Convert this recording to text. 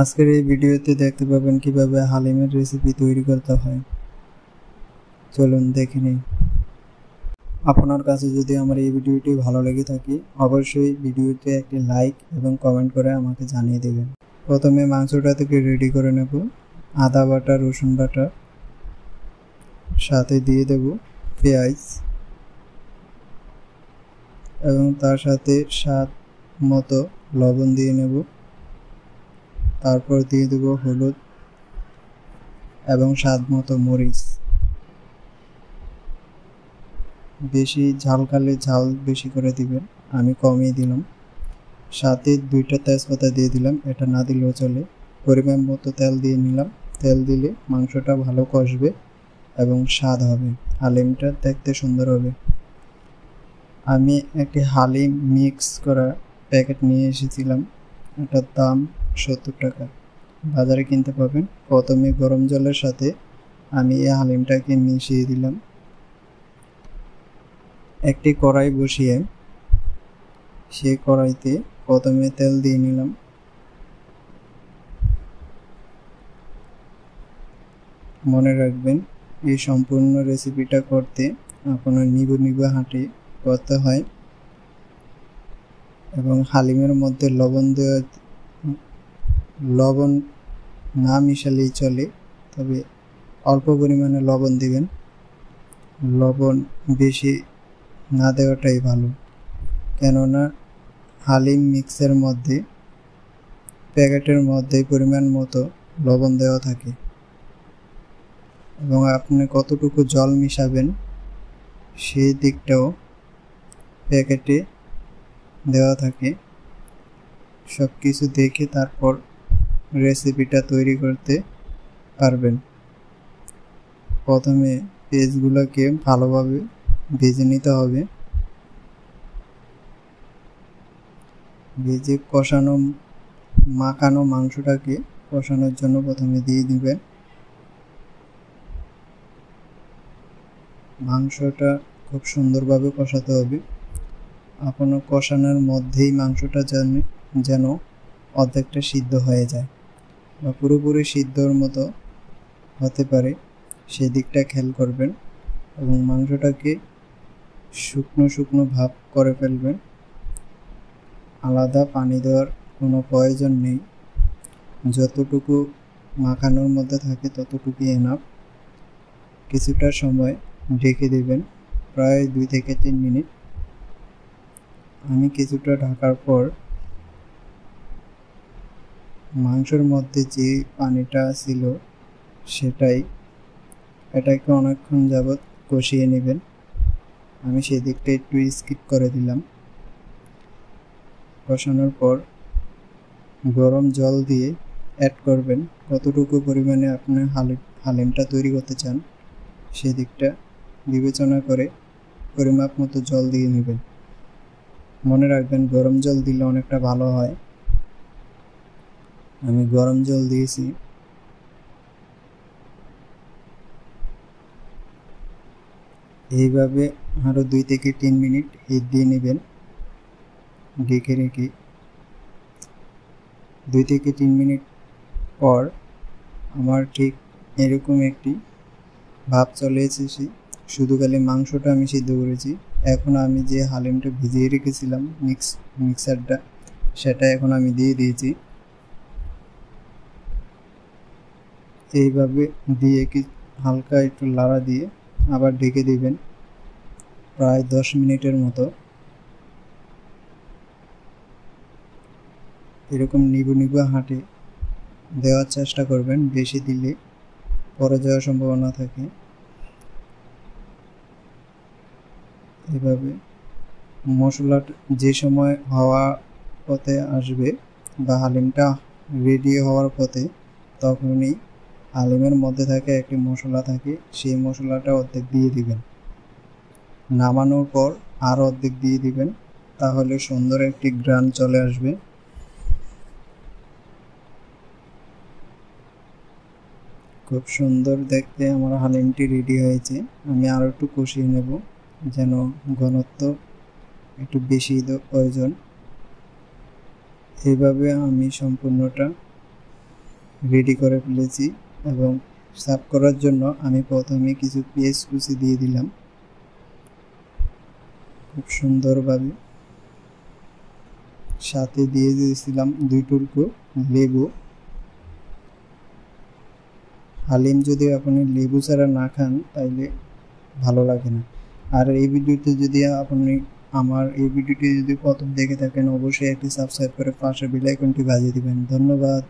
আজকের এই ভিডিওতে দেখতে পাবেন কিভাবে হালিমের রেসিপি তৈরি করতে হয়। চলুন দেখে নিই। আপনার কাছে যদি আমার এই ভিডিওটি ভালো লেগে থাকে অবশ্যই ভিডিওতে একটি লাইক এবং কমেন্ট করে আমাকে জানিয়ে দেবেন। প্রথমে মাংসটা থেকে রেডি করে নেব। আদা বাটা, রসুন বাটা, সাথে দিয়ে দেব পেঁয়াজ এবং তার সাথে স্বাদ মতো লবণ দিয়ে নেব। তারপর দিয়ে দেব হলুদ এবং স্বাদ মতো মরিচ। বেশি ঝাল খালে ঝাল বেশি করে দিবেন, আমি কমিয়ে দিলাম। সাথে 2টা তেজপাতা দিয়ে দিলাম, এটা না দিলেও চলে। পরিমাণ মতো তেল দিয়ে নিলাম। তেল দিলে মাংসটা ভালো কষবে এবং স্বাদ হবে, হালিমটা দেখতে সুন্দর হবে। আমি একটি হালিম মিক্স করা প্যাকেট নিয়ে এসেছিলাম, এটার দাম 70 টাকা, বাজারে কিনতে পাবেন। প্রথমে গরম জলের সাথে আমি এই হালিমটাকে মিশিয়ে দিলাম। একটি কড়াই বসিয়ে সেই কড়াইতে প্রথমে তেল দিয়ে নিলাম। মনে রাখবেন এই সম্পূর্ণ রেসিপিটা করতে আপনার নিবু হাঁটে করতে হয় এবং হালিমের মধ্যে লবণ না মিশালেই চলে, তবে অল্প পরিমাণে লবণ দিবেন। লবণ বেশি না দেওয়াটাই ভালো, কেননা হালিম মিক্সের মধ্যে প্যাকেটের মধ্যে পরিমাণ মতো লবণ দেওয়া থাকে এবং আপনি কতটুকু জল মিশাবেন সেই দিকটাও প্যাকেটে দেওয়া থাকে। সব কিছু দেখে তারপর রেসিপিটা তৈরি করতে পারবেন। প্রথমে পেঁয়াজগুলোকে ভালোভাবে ভেজে নিতে হবে। ভেজে মাখানো মাংসটাকে কষানোর জন্য প্রথমে দিয়ে দিবেন। মাংসটা খুব সুন্দরভাবে কষাতে হবে। আপনার কষানোর মধ্যেই মাংসটা যেন অর্ধেকটা সিদ্ধ হয়ে যায় বা পুরোপুরি সিদ্ধর মতো হতে পারে, সেদিকটা খেয়াল করবেন এবং মাংসটাকে শুকনো ভাব করে ফেলবেন। আলাদা পানি দেওয়ার কোনো প্রয়োজন নেই, যতটুকু মাখানোর মধ্যে থাকে ততটুকুই এনাফ। কিছুটা সময় ঢেকে দেবেন, প্রায় 2 থেকে 3 মিনিট। আমি কিছুটা ঢাকার পর মাংসের মধ্যে যে পানিটা ছিল এটাকে অনেকক্ষণ যাবৎ কষিয়ে নেবেন। আমি সেদিকটা একটু স্কিপ করে দিলাম। কষানোর পর গরম জল দিয়ে অ্যাড করবেন কতটুকু পরিমাণে আপনি হালিমটা তৈরি করতে চান, সেদিকটা বিবেচনা করে পরিমাপ মতো জল দিয়ে নেবেন। মনে রাখবেন গরম জল দিলে অনেকটা ভালো হয়। আমি গরম জল দিয়েছি। এইভাবে আরও 2 থেকে 3 মিনিট হিট দিয়ে নেবেন ঢেকে রেখে। 2 থেকে 3 মিনিট পর আমার ঠিক এরকম একটি ভাব চলে এসেছে। শুধু খালি মাংসটা আমি সিদ্ধ করেছি। এখন আমি যে হালিমটা ভিজিয়ে রেখেছিলাম মিক্সারটা, সেটা এখন আমি দিয়ে দিয়েছি। এইভাবে দিয়ে হালকা একটু লাড়া দিয়ে আবার ঢেকে দিবেন প্রায় 10 মিনিটের মতো। এরকম নিবু হাঁটে দেওয়ার চেষ্টা করবেন, বেশি দিলে পড়ে যাওয়ার সম্ভাবনা থাকে। এভাবে মশলাটা যে সময় হওয়া পথে আসবে বা হালিমটা রেডি হওয়ার পথে, তখনই হালিমের মধ্যে থাকে একটি মশলা থাকে, সেই মশলাটা অর্ধেক দিয়ে দিবেন। নামানোর পর আর অর্ধেক দিয়ে দিবেন, তাহলে সুন্দর একটি ঘ্রাণ চলে আসবে। খুব সুন্দর দেখতে আমার হালিমটি রেডি হয়েছে। আমি আরও একটু কষিয়ে নেব, যেন ঘনত্ব একটু বেশি প্রয়োজন। এইভাবে আমি সম্পূর্ণটা রেডি করে ফেলেছি এবং সার্ভ করার জন্য আমি প্রথমে কিছু পেঁয়াজ কুচি দিয়ে দিলাম খুব সুন্দরভাবে। সাথে দিয়ে দিয়েছিলাম 2 টুকরো লেবু। হালিম যদি আপনি লেবু ছাড়া না খান তাইলে ভালো লাগে না। আর এই ভিডিওটি যদি আপনি আমার এই ভিডিওটি যদি প্রথম দেখে থাকেন অবশ্যই একটি সাবস্ক্রাইব করে পাশে বেল আইকনটি বাজিয়ে দিবেন। ধন্যবাদ।